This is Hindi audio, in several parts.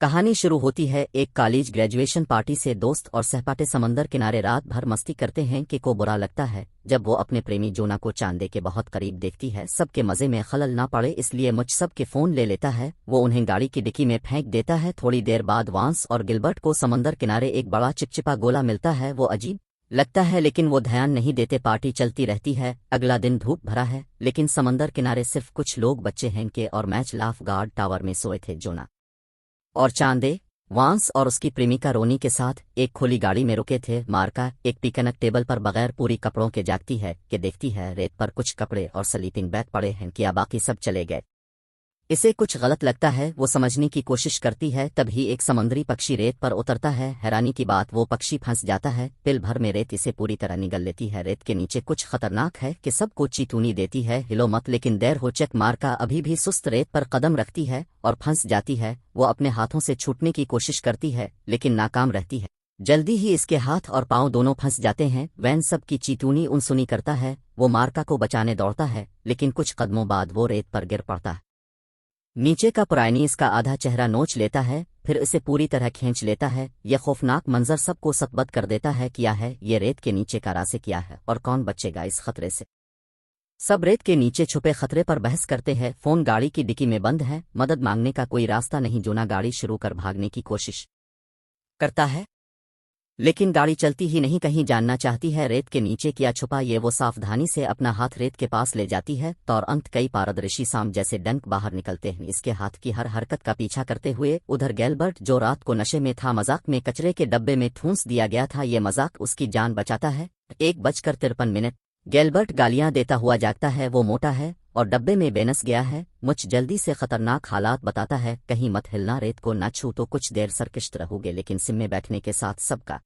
कहानी शुरू होती है एक कॉलेज ग्रेजुएशन पार्टी से। दोस्त और सहपाठी समंदर किनारे रात भर मस्ती करते हैं कि को बुरा लगता है जब वो अपने प्रेमी जोना को चांदे के बहुत करीब देखती है। सबके मजे में खलल ना पड़े इसलिए मुझ सब के फोन ले लेता है। वो उन्हें गाड़ी की डिक्की में फेंक देता है। थोड़ी देर बाद वांस और गिलबर्ट को समंदर किनारे एक बड़ा चिपचिपा गोला मिलता है। वो अजीब लगता है लेकिन वो ध्यान नहीं देते। पार्टी चलती रहती है। अगला दिन धूप भरा है लेकिन समंदर किनारे सिर्फ कुछ लोग बच्चे हैं के और मैच लाफ गार्ड टावर में सोए थे। जोना और चांदे वांस और उसकी प्रेमिका रोनी के साथ एक खुली गाड़ी में रुके थे। मार्का एक पिकनिक टेबल पर बगैर पूरी कपड़ों के जागती है कि देखती है रेत पर कुछ कपड़े और स्लीपिंग बैग पड़े हैं। क्या बाकी सब चले गए? इसे कुछ गलत लगता है। वो समझने की कोशिश करती है तभी एक समुद्री पक्षी रेत पर उतरता है। हैरानी की बात वो पक्षी फंस जाता है। पिल भर में रेत इसे पूरी तरह निगल लेती है। रेत के नीचे कुछ खतरनाक है कि सबको चेतावनी देती है हिलो मत, लेकिन देर हो चेक। मार्का अभी भी सुस्त रेत पर कदम रखती है और फंस जाती है। वो अपने हाथों से छूटने की कोशिश करती है लेकिन नाकाम रहती है। जल्दी ही इसके हाथ और पांव दोनों फंस जाते हैं। वैन सब की चेतावनी अनसुनी करता है। वो मार्का को बचाने दौड़ता है लेकिन कुछ कदमों बाद वो रेत पर गिर पड़ता है। नीचे का पुरानी इसका आधा चेहरा नोच लेता है फिर इसे पूरी तरह खींच लेता है। यह खौफनाक मंजर सबको सतबत कर देता है। क्या है ये रेत के नीचे का रास्ते? क्या है और कौन बचेगा इस खतरे से? सब रेत के नीचे छुपे खतरे पर बहस करते हैं। फोन गाड़ी की डिक्की में बंद है। मदद मांगने का कोई रास्ता नहीं। जोना गाड़ी शुरू कर भागने की कोशिश करता है लेकिन गाड़ी चलती ही नहीं। कहीं जानना चाहती है रेत के नीचे क्या छुपा ये। वो सावधानी से अपना हाथ रेत के पास ले जाती है तो और अंत कई पारदर्शी सांप जैसे डंक बाहर निकलते हैं इसके हाथ की हर हरकत का पीछा करते हुए। उधर गैलबर्ट जो रात को नशे में था, मजाक में कचरे के डब्बे में ठूंस दिया गया था। ये मजाक उसकी जान बचाता है। 1:53 गैलबर्ट गालियां देता हुआ जागता है। वो मोटा है और डब्बे में बेनस गया है। मुझ जल्दी से खतरनाक हालात बताता है। कहीं मत हिलना, रेत को ना छू तो कुछ देर सरकिश्त रहोगे। लेकिन सिम में बैठने के साथ सबका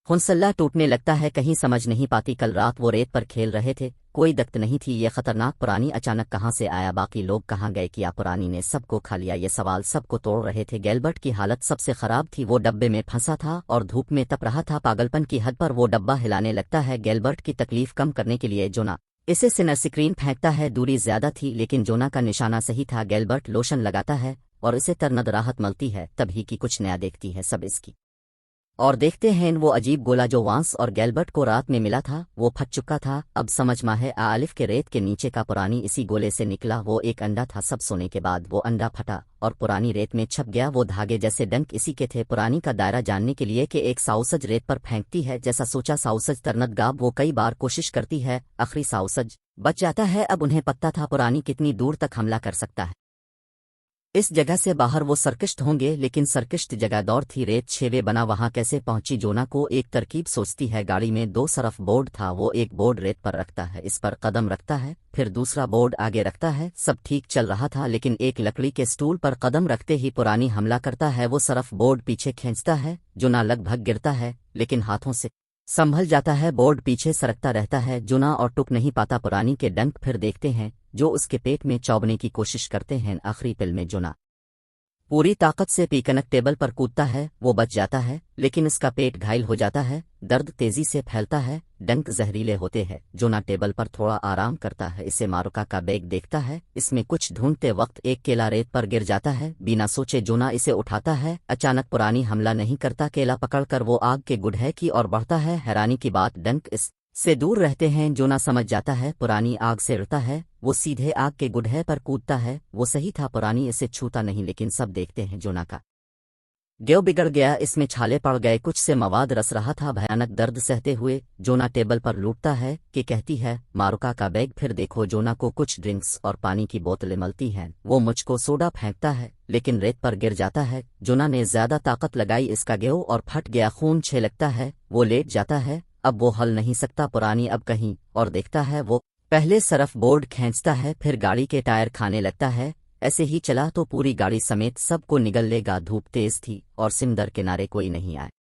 हुंसल्ला टूटने लगता है। कहीं समझ नहीं पाती कल रात वो रेत पर खेल रहे थे, कोई दख्त नहीं थी। ये खतरनाक पुरानी अचानक कहाँ से आया? बाकी लोग कहाँ गए? क्या पुरानी ने सबको खा लिया? ये सवाल सबको तोड़ रहे थे। गैलबर्ट की हालत सबसे खराब थी। वो डब्बे में फंसा था और धूप में तप रहा था। पागलपन की हद पर वो डब्बा हिलाने लगता है। गैलबर्ट की तकलीफ कम करने के लिए जोना इसे सिनर स्क्रीन फेंकता है। दूरी ज्यादा थी लेकिन जोना का निशाना सही था। गैलबर्ट लोशन लगाता है और इसे तरनद राहत मिलती है। तभी की कुछ नया देखती है सब इसकी और देखते हैं वो अजीब गोला जो वांस और गैलबर्ट को रात में मिला था वो फट चुका था। अब समझ में है आलिफ के रेत के नीचे का पुरानी इसी गोले से निकला। वो एक अंडा था। सब सोने के बाद वो अंडा फटा और पुरानी रेत में छप गया। वो धागे जैसे डंक इसी के थे। पुरानी का दायरा जानने के लिए कि एक साउसज रेत पर फेंकती है जैसा सोचा। साउसज तरनत गाब वो कई बार कोशिश करती है। आखिरी साउसज बच जाता है। अब उन्हें पता था पुरानी कितनी दूर तक हमला कर सकता है। इस जगह से बाहर वो सरकिश्त होंगे लेकिन सरकिश्त जगह दौर थी। रेत छेवे बना वहां कैसे पहुंची? जोना को एक तरकीब सोचती है। गाड़ी में 2 सरफ बोर्ड था। वो एक बोर्ड रेत पर रखता है, इस पर कदम रखता है, फिर दूसरा बोर्ड आगे रखता है। सब ठीक चल रहा था लेकिन एक लकड़ी के स्टूल पर कदम रखते ही पुरानी हमला करता है। वो सरफ बोर्ड पीछे खींचता है। जोना लगभग गिरता है लेकिन हाथों से संभल जाता है। बोर्ड पीछे सरकता रहता है। जोना और टुक नहीं पाता पुरानी के डंक। फिर देखते हैं जो उसके पेट में चौबने की कोशिश करते हैं। आखिरी पिल में जोना पूरी ताकत से पिकनिक टेबल पर कूदता है। वो बच जाता है लेकिन इसका पेट घायल हो जाता है। दर्द तेजी से फैलता है। डंक जहरीले होते हैं। जोना टेबल पर थोड़ा आराम करता है। इसे मारुका का बैग देखता है। इसमें कुछ ढूंढते वक्त एक केला रेत पर गिर जाता है। बिना सोचे जोना इसे उठाता है। अचानक पुरानी हमला नहीं करता। केला पकड़कर वो आग के गुड़हे की ओर बढ़ता है। हैरानी की बात डंक इस से दूर रहते हैं। जोना समझ जाता है पुरानी आग से डरता है। वो सीधे आग के गुड़हे पर कूदता है। वो सही था, पुरानी इसे छूता नहीं लेकिन सब देखते हैं जोना का गेव बिगड़ गया। इसमें छाले पड़ गए। कुछ से मवाद रस रहा था। भयानक दर्द सहते हुए जोना टेबल पर लूटता है कि कहती है मारुका का बैग। फिर देखो जोना को कुछ ड्रिंक्स और पानी की बोतलें मिलती हैं। वो मुझको सोडा फेंकता है लेकिन रेत पर गिर जाता है। जोना ने ज्यादा ताकत लगाई, इसका गेव और फट गया। खून छलकता है। वो लेट जाता है। अब वो हल नहीं सकता। पुरानी अब कहीं और देखता है। वो पहले सरफ बोर्ड खींचता है फिर गाड़ी के टायर खाने लगता है। ऐसे ही चला तो पूरी गाड़ी समेत सबको निगल लेगा। धूप तेज थी और सिमंदर किनारे कोई नहीं आए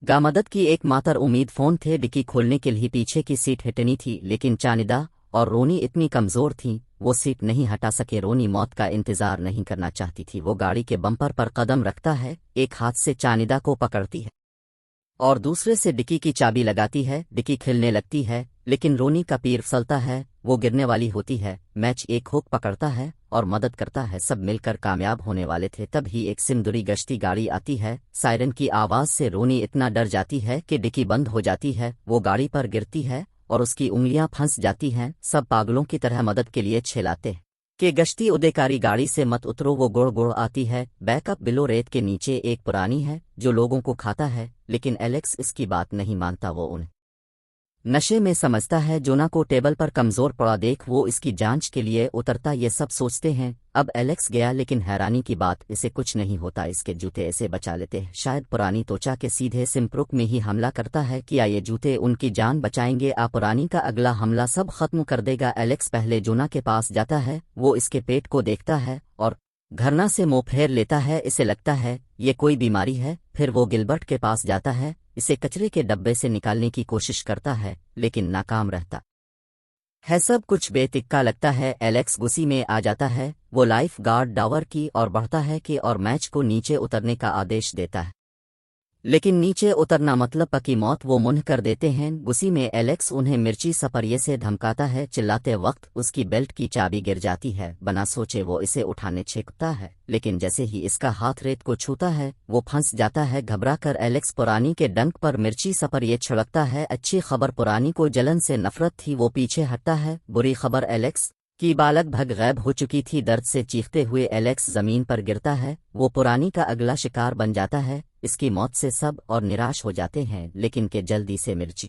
गा मदद की एकमात्र उम्मीद फोन थे। डिक्की खोलने के लिए पीछे की सीट हटनी थी लेकिन चानिदा और रोनी इतनी कमजोर थीं वो सीट नहीं हटा सके। रोनी मौत का इंतजार नहीं करना चाहती थी। वो गाड़ी के बम्पर पर कदम रखता है। एक हाथ से चानिदा को पकड़ती है और दूसरे से डिक्की की चाबी लगाती है। डिक्की खिलने लगती है। लेकिन रोनी का पैर फिसलता है, वो गिरने वाली होती है। मैच एक हुक पकड़ता है और मदद करता है। सब मिलकर कामयाब होने वाले थे, तभी एक सिंदूरी गश्ती गाड़ी आती है। सायरन की आवाज़ से रोनी इतना डर जाती है कि डिक्की बंद हो जाती है। वो गाड़ी पर गिरती है और उसकी उंगलियां फंस जाती हैं। सब पागलों की तरह मदद के लिए चिल्लाते हैं कि गश्ती उदेकारी गाड़ी से मत उतरो। वो गुड़ गुड़ आती है। बैकअप बिलो रेत के नीचे एक पुरानी है जो लोगों को खाता है, लेकिन एलेक्स इसकी बात नहीं मानता। वो उन्हें नशे में समझता है। जोना को टेबल पर कमजोर पड़ा देख वो इसकी जांच के लिए उतरता। ये सब सोचते हैं। अब एलेक्स गया, लेकिन हैरानी की बात, इसे कुछ नहीं होता। इसके जूते ऐसे बचा लेते हैं। शायद पुरानी त्वचा के सीधे सिम्प्रुक में ही हमला करता है। क्या ये जूते उनकी जान बचाएंगे? पुरानी का अगला हमला सब खत्म कर देगा। एलेक्स पहले जोना के पास जाता है। वो इसके पेट को देखता है और घरना से मुंह फेर लेता है। इसे लगता है ये कोई बीमारी है। फिर वो गिलबर्ट के पास जाता है, इसे कचरे के डब्बे से निकालने की कोशिश करता है, लेकिन नाकाम रहता है। सब कुछ बेतिक्का लगता है। एलेक्स गुस्से में आ जाता है। वो लाइफ गार्ड डावर की और बढ़ता है कि और मैच को नीचे उतरने का आदेश देता है, लेकिन नीचे उतरना मतलब पक्की मौत। वो मुंह कर देते हैं। गुस्से में एलेक्स उन्हें मिर्ची सपरिये से धमकाता है। चिल्लाते वक्त उसकी बेल्ट की चाबी गिर जाती है। बना सोचे वो इसे उठाने छेकता है, लेकिन जैसे ही इसका हाथ रेत को छूता है वो फंस जाता है। घबरा कर एलेक्स पुरानी के डंक पर मिर्ची सपरिये छिड़कता है। अच्छी खबर, पुरानी को जलन से नफरत थी। वो पीछे हटता है। बुरी खबर, एलेक्स की बालक भग गायब हो चुकी थी। दर्द से चीखते हुए एलेक्स जमीन पर गिरता है। वो पुरानी का अगला शिकार बन जाता है। इसकी मौत से सब और निराश हो जाते हैं, लेकिन के जल्दी से मिर्ची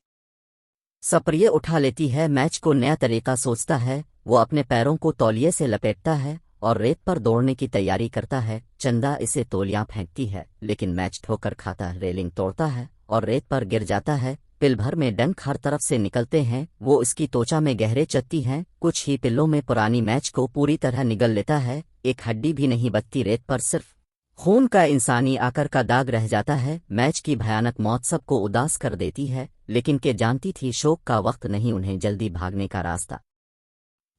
सपरिये उठा लेती है। मैच को नया तरीका सोचता है। वो अपने पैरों को तौलिए से लपेटता है और रेत पर दौड़ने की तैयारी करता है। चंदा इसे तौलियां फेंकती है, लेकिन मैच ठोकर खाता है, रेलिंग तोड़ता है और रेत पर गिर जाता है। पिल भर में डंक हर तरफ से निकलते हैं। वो इसकी त्वचा में गहरे चलती हैं। कुछ ही पिल्लों में पुरानी मैच को पूरी तरह निगल लेता है। एक हड्डी भी नहीं बचती। रेत पर सिर्फ खून का इंसानी आकर का दाग रह जाता है। मैच की भयानक मौत सबको उदास कर देती है, लेकिन के जानती थी शोक का वक्त नहीं, उन्हें जल्दी भागने का रास्ता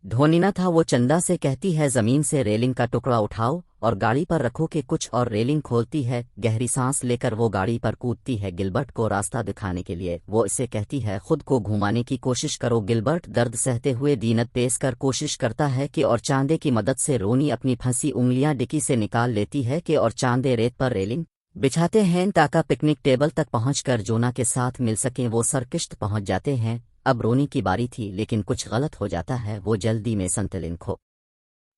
ढूंढना था। वो चंदा से कहती है जमीन से रेलिंग का टुकड़ा उठाओ और गाड़ी पर रखो के कुछ और रेलिंग खोलती है। गहरी सांस लेकर वो गाड़ी पर कूदती है गिलबर्ट को रास्ता दिखाने के लिए। वो इसे कहती है खुद को घुमाने की कोशिश करो। गिलबर्ट दर्द सहते हुए दीनत पेश कर कोशिश करता है कि और चांदे की मदद से रोनी अपनी फंसी उंगलियां डिक्की से निकाल लेती है कि और चांदे रेत पर रेलिंग बिछाते हैं ताकि पिकनिक टेबल तक पहुंचकर जोना के साथ मिल सकें। वो सरकिश्त पहुंच जाते हैं। अब रोनी की बारी थी, लेकिन कुछ गलत हो जाता है। वो जल्दी में संतुलन खो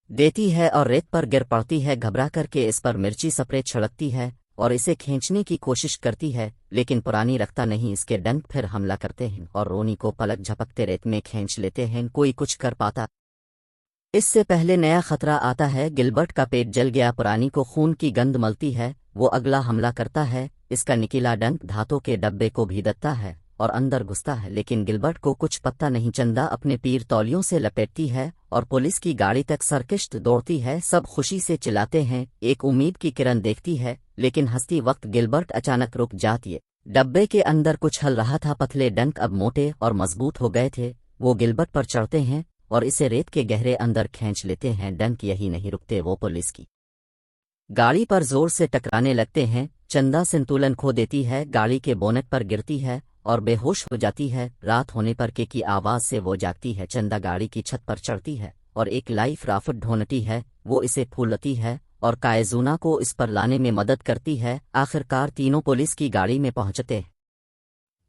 देती है और रेत पर गिर पड़ती है। घबरा करके इस पर मिर्ची स्प्रे छिड़कती है और इसे खींचने की कोशिश करती है, लेकिन पुरानी रखता नहीं। इसके डंक फिर हमला करते हैं और रोनी को पलक झपकते रेत में खींच लेते हैं। कोई कुछ कर पाता इससे पहले नया खतरा आता है। गिलबर्ट का पेट जल गया। पुरानी को खून की गंध मलती है। वो अगला हमला करता है। इसका निकीला डंक धातु के डब्बे को भीदता है और अंदर घुसता है, लेकिन गिलबर्ट को कुछ पता नहीं। चंदा अपने पीर तौलियों से लपेटती है और पुलिस की गाड़ी तक सरकिश्त दौड़ती है। सब खुशी से चिल्लाते हैं। एक उम्मीद की किरण देखती है, लेकिन हंसती वक्त गिलबर्ट अचानक रुक जाती है। डब्बे के अंदर कुछ हल रहा था। पतले डंक अब मोटे और मजबूत हो गए थे। वो गिलबर्ट पर चढ़ते हैं और इसे रेत के गहरे अंदर खींच लेते हैं। डंक यही नहीं रुकते। वो पुलिस की गाड़ी पर जोर से टकराने लगते हैं। चंदा संतुलन खो देती है, गाड़ी के बोनेट पर गिरती है और बेहोश हो जाती है। रात होने पर के की आवाज से वो जागती है। चंदा गाड़ी की छत पर चढ़ती है और एक लाइफ राफ्ट ढूंढती है। वो इसे फूलती है और कायजूना को इस पर लाने में मदद करती है। आखिरकार तीनों पुलिस की गाड़ी में पहुंचते हैं,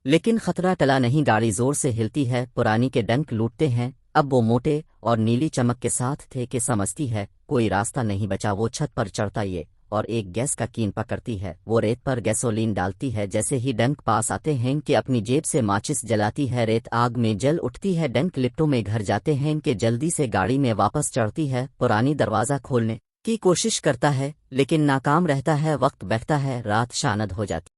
लेकिन खतरा टला नहीं। गाड़ी जोर से हिलती है। पुरानी के डंक लूटते हैं। अब वो मोटे और नीली चमक के साथ थे कि समझती है कोई रास्ता नहीं बचा। वो छत पर चढ़ता ये और एक गैस का कीन पकड़ती है। वो रेत पर गैसोलीन डालती है। जैसे ही डंक पास आते हैं कि अपनी जेब से माचिस जलाती है। रेत आग में जल उठती है। डंक लिफ्टों में घर जाते हैं कि जल्दी से गाड़ी में वापस चढ़ती है। पुरानी दरवाज़ा खोलने की कोशिश करता है, लेकिन नाकाम रहता है। वक्त बैठता है। रात शानद हो जाती।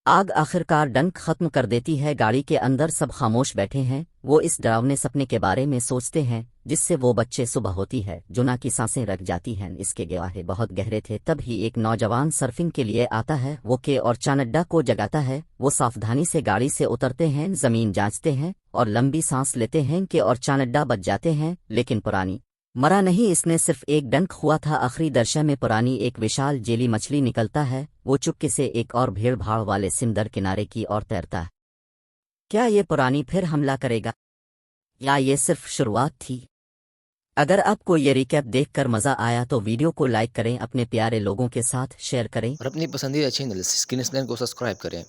आग आखिरकार डंक खत्म कर देती है। गाड़ी के अंदर सब खामोश बैठे हैं। वो इस डरावने सपने के बारे में सोचते हैं जिससे वो बच्चे सुबह होती है। जोना की सांसें रख जाती हैं। इसके गवाहे बहुत गहरे थे। तभी एक नौजवान सर्फिंग के लिए आता है। वो के और चानड्डा को जगाता है। वो सावधानी से गाड़ी से उतरते हैं, जमीन जांचते हैं और लंबी सांस लेते हैं कि और चानड्डा बच जाते हैं, लेकिन पुरानी मरा नहीं। इसने सिर्फ एक डंक हुआ था। आखिरी दृश्य में पुरानी एक विशाल जेली मछली निकलता है। वो चुपके से एक और भीड़ भाड़ वाले सिंदर किनारे की ओर तैरता है। क्या ये पुरानी फिर हमला करेगा? या ये सिर्फ शुरुआत थी? अगर आपको ये रिकैप देखकर मज़ा आया तो वीडियो को लाइक करें, अपने प्यारे लोगों के साथ शेयर करें और अपनी पसंदीदा चैनल स्किन स्नैक को सब्सक्राइब करें।